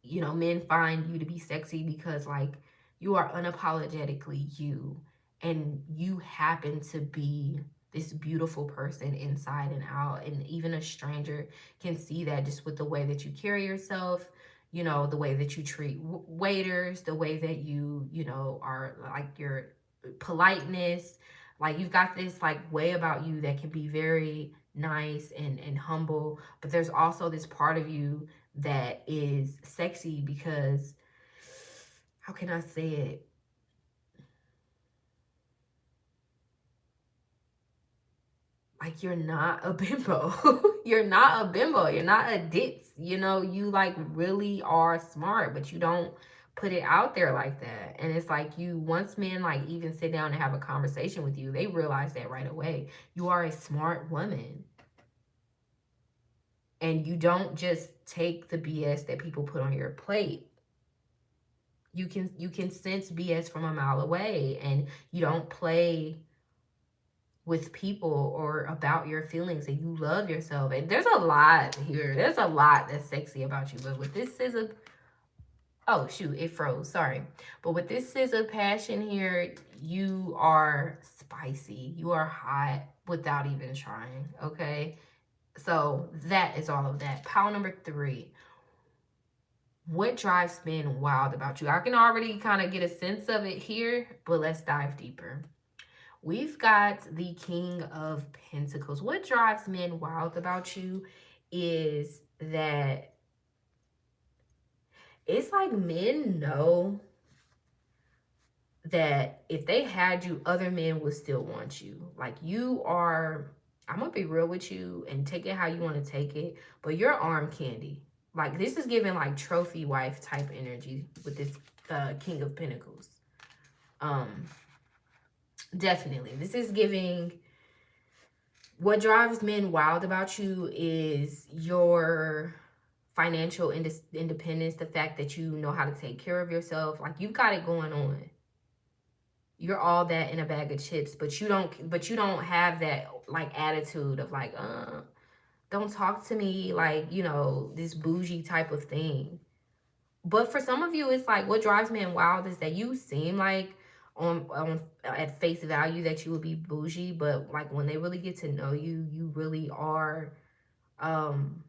you know, men find you to be sexy because, like, you are unapologetically you, and you happen to be this beautiful person inside and out. And even a stranger can see that just with the way that you carry yourself, you know, the way that you treat waiters, the way that you know, are like your politeness. Like, you've got this like way about you that can be very nice and humble, but there's also this part of you that is sexy because, how can I say it? Like, you're not a bimbo. You're not a bimbo. You're not a ditz. You know, you like really are smart, but you don't put it out there like that. And it's like, you, once men like even sit down and have a conversation with you, they realize that right away. You are a smart woman. And you don't just take the BS that people put on your plate. You can sense BS from a mile away, and you don't play with people or about your feelings, and you love yourself. And there's a lot here. There's a lot that's sexy about you. But with this scissor, oh shoot, it froze. Sorry. But with this scissor passion here, you are spicy. You are hot without even trying. Okay. So that is all of that. Pile number 3. What drives men wild about you? I can already kind of get a sense of it here, but let's dive deeper. We've got the King of Pentacles. What drives men wild about you is that it's like men know that if they had you, other men would still want you. Like, you are, I'm gonna be real with you and take it how you want to take it, but you're arm candy. Like, this is giving like trophy wife type energy with this King of Pentacles. Definitely. This is giving, what drives men wild about you is your financial independence, the fact that you know how to take care of yourself. Like, you've got it going on. You're all that in a bag of chips, but you don't have that like attitude of like, Don't talk to me like, this bougie type of thing. But for some of you, it's like what drives men wild is that you seem like on at face value that you would be bougie, but like when they really get to know you, you really are um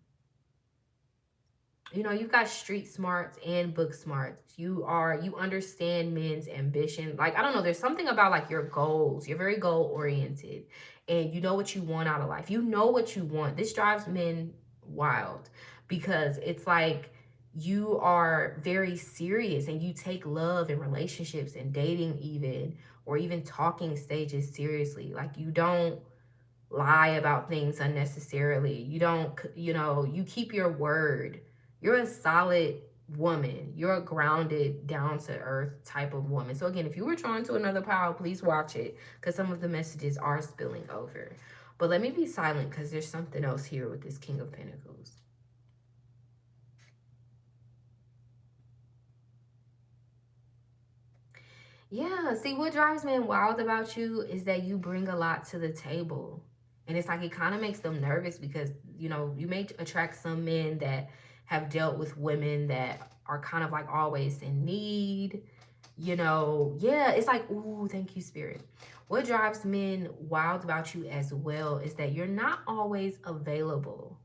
you've got street smarts and book smarts. You understand men's ambition. Like, I don't know, there's something about like your goals. You're very goal oriented and you know what you want out of life. You know what you want. This drives men wild because it's like you are very serious and you take love and relationships and dating even or even talking stages seriously. Like, you don't lie about things unnecessarily. You don't, you keep your word. You're a solid woman. You're a grounded, down to earth type of woman. So, again, if you were drawn to another pile, please watch it because some of the messages are spilling over. But let me be silent because there's something else here with this King of Pentacles. Yeah, see, what drives men wild about you is that you bring a lot to the table. And it's like it kind of makes them nervous because, you may attract some men that have dealt with women that are kind of like always in need. Yeah, it's like, ooh, thank you, Spirit. What drives men wild about you as well is that you're not always available.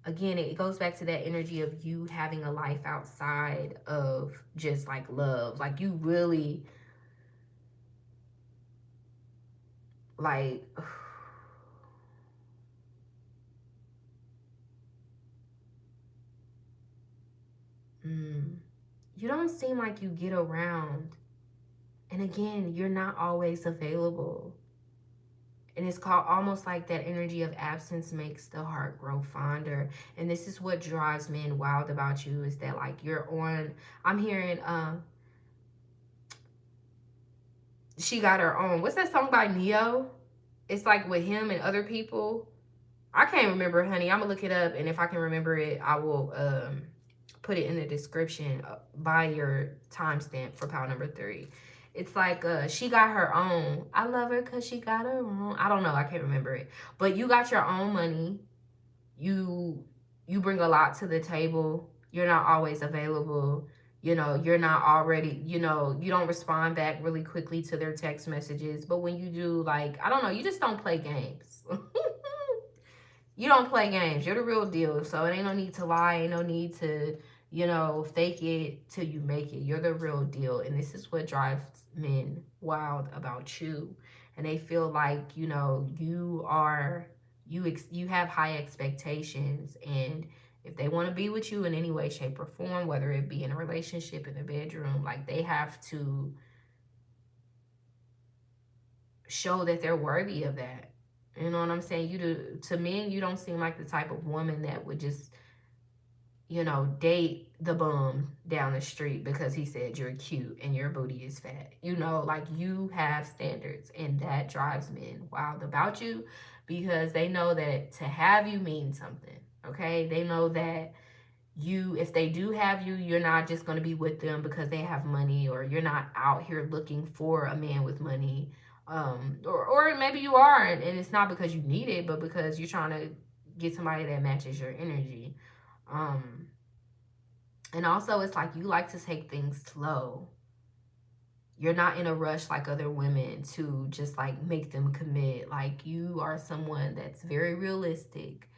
Again, it goes back to that energy of you having a life outside of just like love. Like, you really like you don't seem like you get around, and again, you're not always available, and it's called almost like that energy of absence makes the heart grow fonder. And this is what drives men wild about you is that like you're on, I'm hearing she got her own, what's that song by Neo? It's like with him and other people. I can't remember, honey. I'm gonna look it up, and if I can remember it, I will put it in the description by your timestamp for pile number 3. It's like she got her own. I love her because she got her own. I don't know. I can't remember it, but you got your own money. You bring a lot to the table. You're not always available. You're not already. You don't respond back really quickly to their text messages. But when you do, like, I don't know, you just don't play games. You don't play games. You're the real deal. So it ain't no need to lie. Ain't no need to, fake it till you make it. You're the real deal. And this is what drives men wild about you. And they feel like, you are, you have high expectations. And if they want to be with you in any way, shape, or form, whether it be in a relationship, in a bedroom, like they have to show that they're worthy of that. You know what I'm saying? To men, you don't seem like the type of woman that would just, date the bum down the street because he said you're cute and your booty is fat. Like you have standards, and that drives men wild about you because they know that to have you means something. Okay? They know that if they do have you, you're not just going to be with them because they have money, or you're not out here looking for a man with money. Or maybe you are, and it's not because you need it, but because you're trying to get somebody that matches your energy. um and also, it's like you like to take things slow. You're not in a rush like other women to just like make them commit. Like, you are someone that's very realistic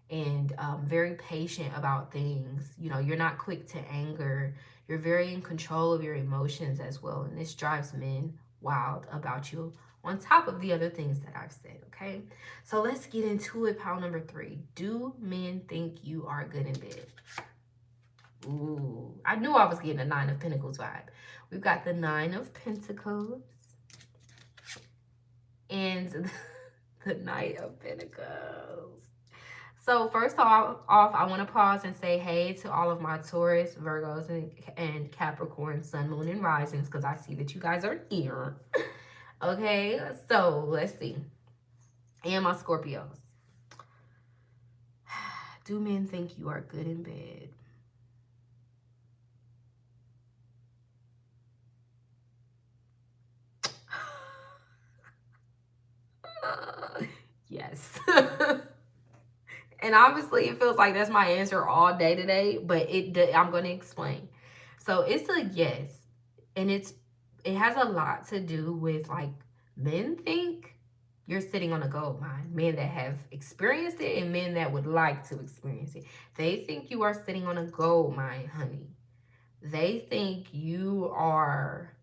and very patient about things. You're not quick to anger. You're very in control of your emotions as well. And this drives men wild about you, on top of the other things that I've said, okay? So let's get into it. Pile number 3. Do men think you are good in bed? Ooh, I knew I was getting a 9 of Pentacles vibe. We've got the 9 of Pentacles and the Knight of Pentacles. So first off, I want to pause and say hey to all of my Taurus, Virgos, and Capricorn, Sun, Moon, and Risings, because I see that you guys are here. Okay, so let's see. And my Scorpios. Do men think you are good in bed? Yes. And obviously it feels like that's my answer all day today, but I'm going to explain. So it's a yes. And it has a lot to do with, like, men think you're sitting on a gold mine. Men that have experienced it and men that would like to experience it. They think you are sitting on a gold mine, honey. They think you are,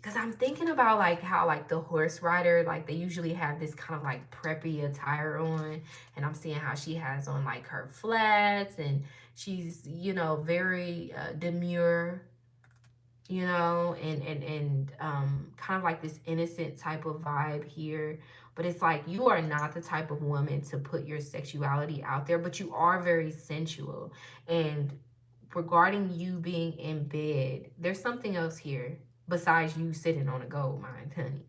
because I'm thinking about, like, how, like, the horse rider, like, they usually have this kind of, like, preppy attire on. And I'm seeing how she has on, like, her flats. And she's, very demure, and kind of like this innocent type of vibe here. But it's like, you are not the type of woman to put your sexuality out there, but you are very sensual. And regarding you being in bed, there's something else here besides you sitting on a gold mine, honey.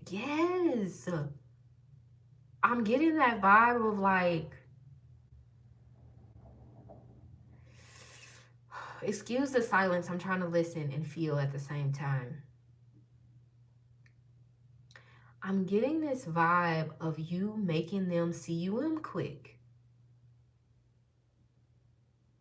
Yes. I'm getting that vibe of, like, excuse the silence. I'm trying to listen and feel at the same time. I'm getting this vibe of you making them see you in quick.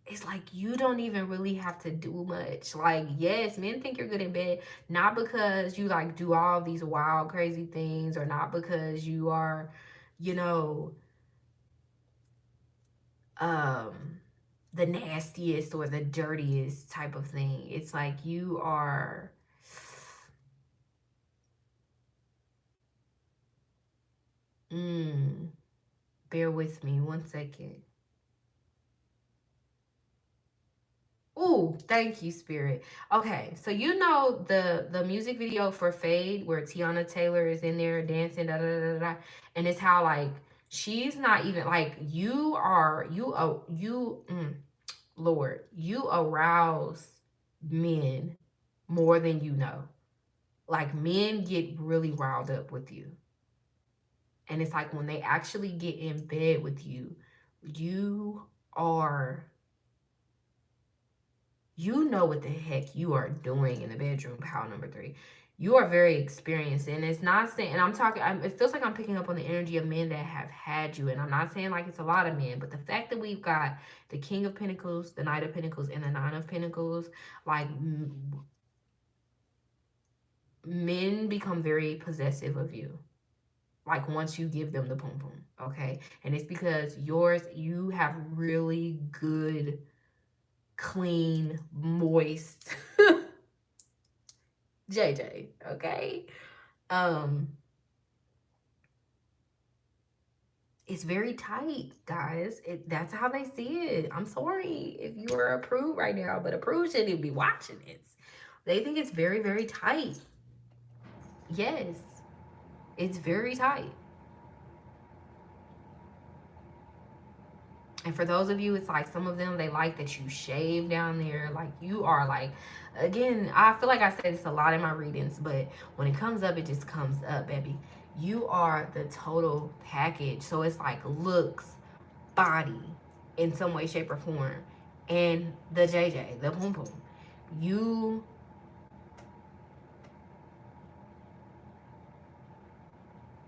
It's like you don't even really have to do much. Like, yes, men think you're good in bed, not because you, like, do all these wild, crazy things, or not because you are, you know, um, the nastiest or the dirtiest type of thing. It's like you are. Mm, bear with me 1 second. Ooh, thank you, Spirit. Okay, so the music video for Fade where Tiana Taylor is in there dancing, da da da da, da, and it's how, like, she's not even like, Lord, you arouse men more than you know. Like, men get really riled up with you, and it's like when they actually get in bed with you, you are you know what the heck you are doing in the bedroom, pal number 3. You are very experienced, and it's not saying, and it feels like I'm picking up on the energy of men that have had you, and I'm not saying like it's a lot of men, but the fact that we've got the King of Pentacles, the Knight of Pentacles, and the Nine of Pentacles, like, men become very possessive of you. Like, once you give them the pom pom, okay? And it's because you have really good, clean, moist JJ, okay? Um, it's very tight, guys. That's how they see it. I'm sorry if you are approved right now, but approved shouldn't even be watching this. They think it's very, very tight. Yes, it's very tight. And for those of you, it's like some of them, they like that you shave down there. Like, you are like, again, I feel like I said this a lot in my readings, but when it comes up, it just comes up, baby. You are the total package. So it's like looks, body, in some way, shape, or form, and the JJ, the pom pom. You,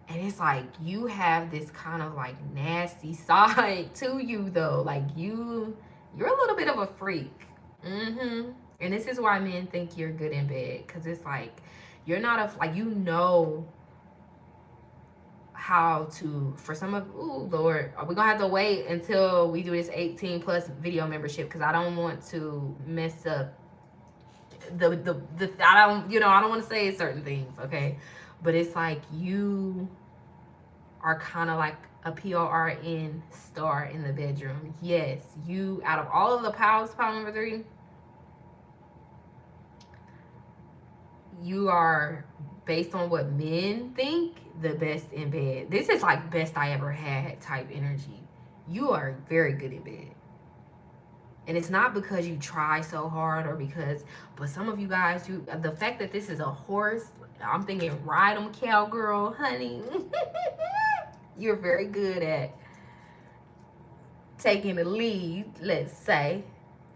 and it's like you have this kind of like nasty side to you, though. Like, you're a little bit of a freak. Mm-hmm. And this is why men think you're good in bed, because it's like you're not like, how to, for some of, ooh, Lord, we're gonna have to wait until we do this 18 plus video membership, because I don't want to mess up the I don't want to say certain things, okay? But it's like you are kind of like a PRN star in the bedroom. Yes, you, out of all of the pals, pal number 3, you are, based on what men think, the best in bed. This is like best I ever had type energy. You are very good in bed. And it's not because you try so hard, or because, but some of you guys, the fact that this is a horse, I'm thinking ride 'em cowgirl, honey. You're very good at taking the lead, let's say.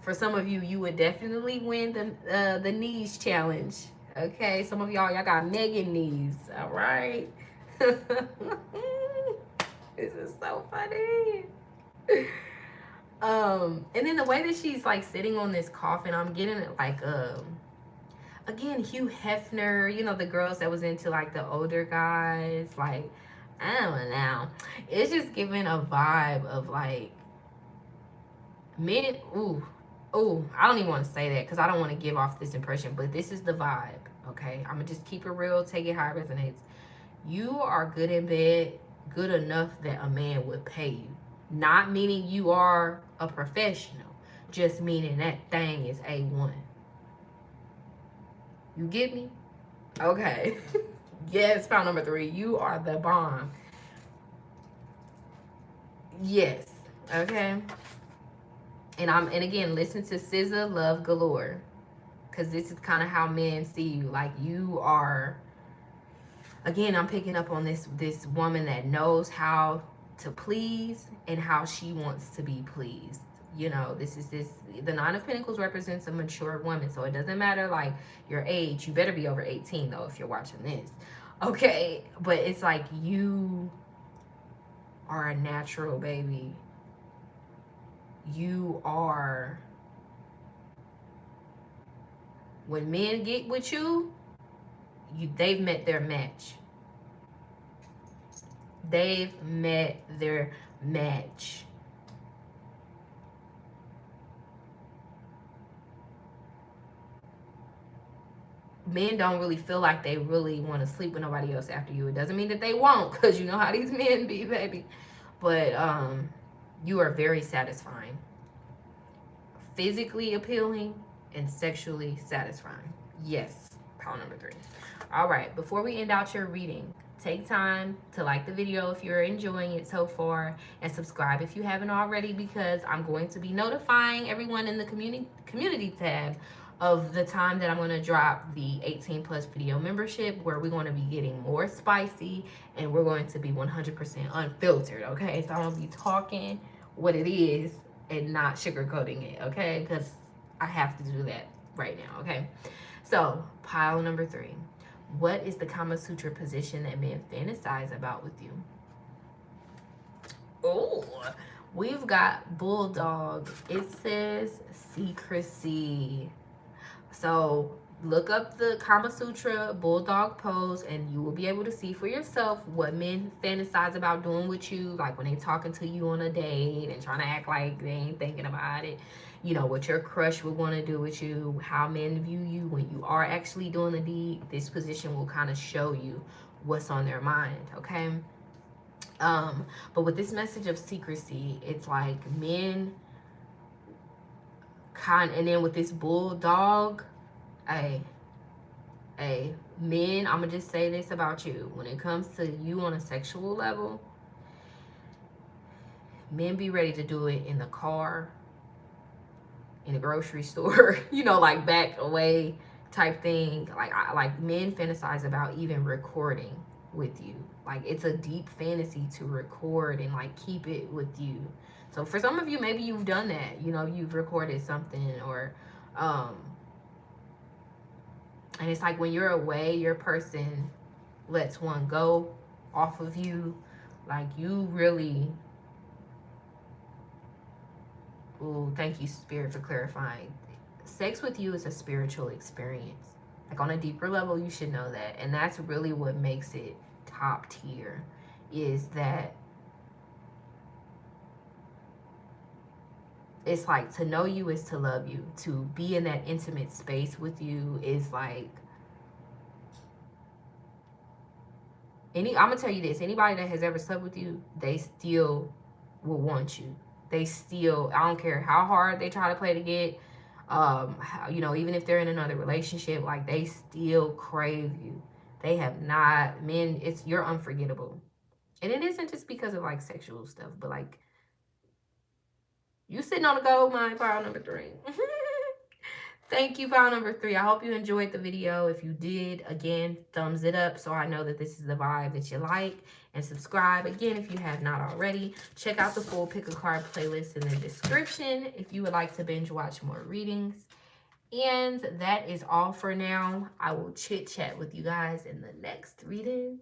For some of you, you would definitely win the knees challenge. Okay, some of y'all got Megan knees. All right. This is so funny. And then the way that she's like sitting on this coffin, I'm getting it like again, Hugh Hefner, you know, the girls that was into like the older guys, like I don't know. It's just giving a vibe of like men. Ooh, I don't even want to say that because I don't want to give off this impression, but this is the vibe. Okay, I'm gonna just keep it real, take it how it resonates. You are good in bed, good enough that a man would pay you. Not meaning you are a professional, just meaning that thing is A1. You get me? Okay. Yes, pile number 3. You are the bomb. Yes. Okay. And again, listen to SZA, Love Galore. Cause this is kind of how men see you. Like you are, again, I'm picking up on this woman that knows how to please and how she wants to be pleased. You know, the 9 of Pentacles represents a mature woman, so it doesn't matter like your age. You better be over 18 though if you're watching this. Okay, but it's like you are a natural baby. You are, when men get with you, they've met their match. They've met their match. Men don't really feel like they really want to sleep with nobody else after you. It doesn't mean that they won't, because you know how these men be, baby. But you are very satisfying. Physically appealing and sexually satisfying. Yes, pile number 3. All right, before we end out your reading, take time to like the video if you're enjoying it so far, and subscribe if you haven't already, because I'm going to be notifying everyone in the community tab of the time that I'm going to drop the 18 plus video membership, where we're going to be getting more spicy and we're going to be 100% unfiltered. Okay, so I'm going to be talking what it is and not sugarcoating it. Okay, because I have to do that right now. Okay, so pile number 3. What is the Kama Sutra position that men fantasize about with you? Oh, we've got bulldog. It says secrecy. So look up the Kama Sutra bulldog pose and you will be able to see for yourself what men fantasize about doing with you. Like when they talking to you on a date and trying to act like they ain't thinking about it. You know, what your crush would want to do with you, how men view you when you are actually doing the deed. This position will kind of show you what's on their mind, okay? But with this message of secrecy, it's like men and then with this bulldog, men, I'm gonna just say this about you. When it comes to you on a sexual level, men be ready to do it in the car, in the grocery store, you know, like back away type thing. Like men fantasize about even recording with you. Like it's a deep fantasy to record and like keep it with you. So for some of you, maybe you've done that. You know, you've recorded something, or and it's like when you're away, your person lets one go off of you. Like you really, ooh, thank you, Spirit, for clarifying. Sex with you is a spiritual experience. Like on a deeper level, you should know that. And that's really what makes it top tier, is that it's like to know you is to love you. To be in that intimate space with you is like, I'm gonna tell you this, anybody that has ever slept with you, they still will want you. They still, I don't care how hard they try to play to get, you know, even if they're in another relationship, like they still crave you. They have not, men, you're unforgettable. And it isn't just because of like sexual stuff, but like you sitting on a gold mine, pile number 3. Thank you, pile number 3. I hope you enjoyed the video. If you did, again, thumbs it up so I know that this is the vibe that you like. And subscribe. Again, if you have not already, check out the full Pick a Card playlist in the description if you would like to binge watch more readings. And that is all for now. I will chit chat with you guys in the next reading.